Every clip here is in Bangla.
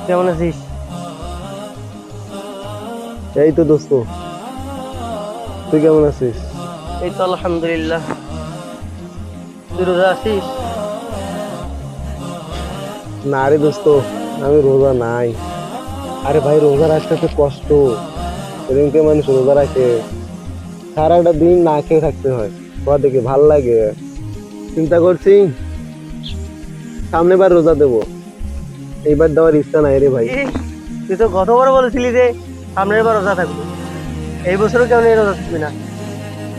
কেমন আছিস? এই তো দোস্ত, তুই কেমন আছিস? এই তো আলহামদুলিল্লাহ। তুই রোজা আছিস? না রে দোস্ত, আমি রোজা নাই। আরে ভাই, রোজা রাখতে তো কষ্ট। এরকম মানুষ রোজা রাখে, সারাটা দিন না খেয়ে থাকতে হয়। দেখে ভাল লাগে। চিন্তা করছি সামনে বার রোজা দেবো, এইবার দেওয়ার ইচ্ছা নাই রে ভাই। এই, তুই তো গতবার বলেছিলি যে সামনের বার রোজা থাকবো, এই বছরও কেমন এই রোজা থাকবি না?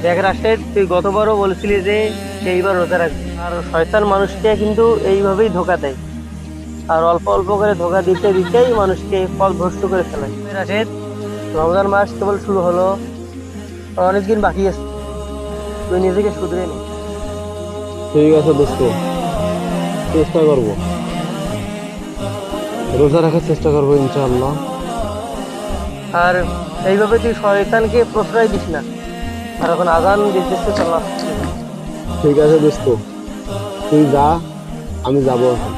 দেখ রাশেদ, তুই গতবারও বলেছিলি যে এইবার রোজা রাখবি। আর শয়তান মানুষকে কিন্তু এইভাবেই ধোকা দেয়, আর অল্প অল্প করে ধোকা দিতে দিতেই মানুষকে পথভ্রষ্ট করে ফেলায়। রাশেদ, রমজান মাস কেবল শুরু হলো, আর অনেকদিন বাকি আছে। তুই নিজেকে শুধরে নে। ঠিক আছে দোস্ত, চেষ্টা করবো, রোজা রাখার চেষ্টা করবো ইনশাআল্লাহ। আর এইভাবে তুই শয়তানকে প্রশ্রয় দিস না। আর এখন আজান দিতেছে, চল। ঠিক আছে দোস্ত, তুই যা, আমি যাবো এখন।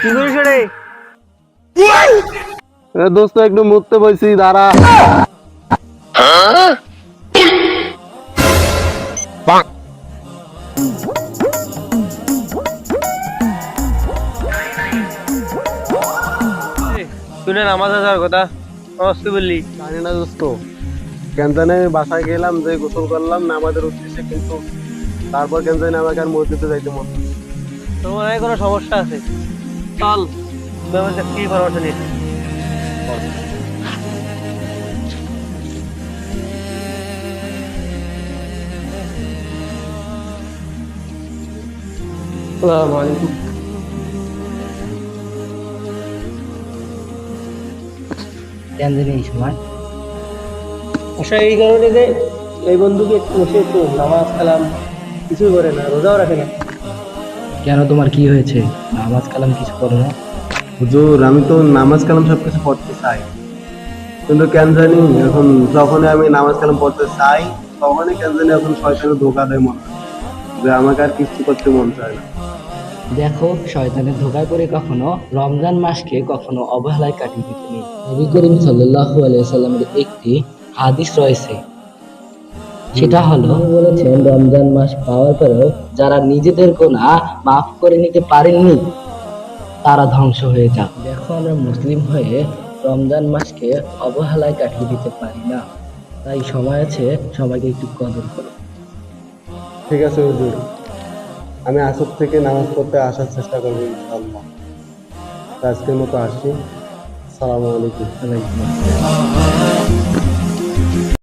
কি করিস রে? দোস্ত একটু মুততে বলছি, দাঁড়া। শুনে নামাজ আসার কথা, কি বললি? জানি না দোস্ত, কেন জানি আমি বাসায় গেলাম, যে গোসল করলাম নামাজের উদ্দেশ্যে, কিন্তু তারপর কেন জানি আমাকে আর মসজিদে যাইতে মন চায় না। তোর মনে হয় কোনো সমস্যা আছে। চল, তুই আমার কাছে কি পরামর্শ নিস। আসসালামু আলাইকুম। কেন জানি এই সময় আচ্ছা, এই কারণে যে এই বন্ধুকে বসে একটু নামাজ কালাম কিছুই করে না, রোজাও রাখে না। কেন, তোমার কি হয়েছে? নামাজ কালাম কিছু করো না? হুজুর, আমি তো নামাজ কালাম সবকিছু পড়তে চাই, কিন্তু কেন জানি এখন যখনই আমি নামাজ কালাম পড়তে চাই, তখনই কেন জানি এখন শয়তানের ধোকা দেয় মনে হয়, যে আমাকে আর কিছু করতে মন চায় না। দেখো, শয়তানের ধোকায় পড়ে কখনো রমজান মাসকে কখনো অবহেলায় কাটিয়ে দিতে নেই। নবী করিম সাল্লাল্লাহু আলাইহি সাল্লামের একটি হাদিস রয়েছে, সেটা হলো তিনি বলেছেন, রমজান মাস পাওয়ার পরেও যারা নিজেদের গুনাহ মাফ করে নিতে পারেননি তারা ধ্বংস হয়ে যাক। দেখো, আমরা মুসলিম হয়ে রমজান মাসকে অবহেলায় কাটিয়ে দিতে পারি না, তাই সময় আছে, সবাইকে একটু কদর করো। ঠিক আছে হুজুর, আমি আসর থেকে নামাজ পড়তে আসার চেষ্টা করবো ইনশাআল্লাহ। আজকের মতো আসি, আসসালামু আলাইকুম। ওয়ালাইকুম আসসালাম।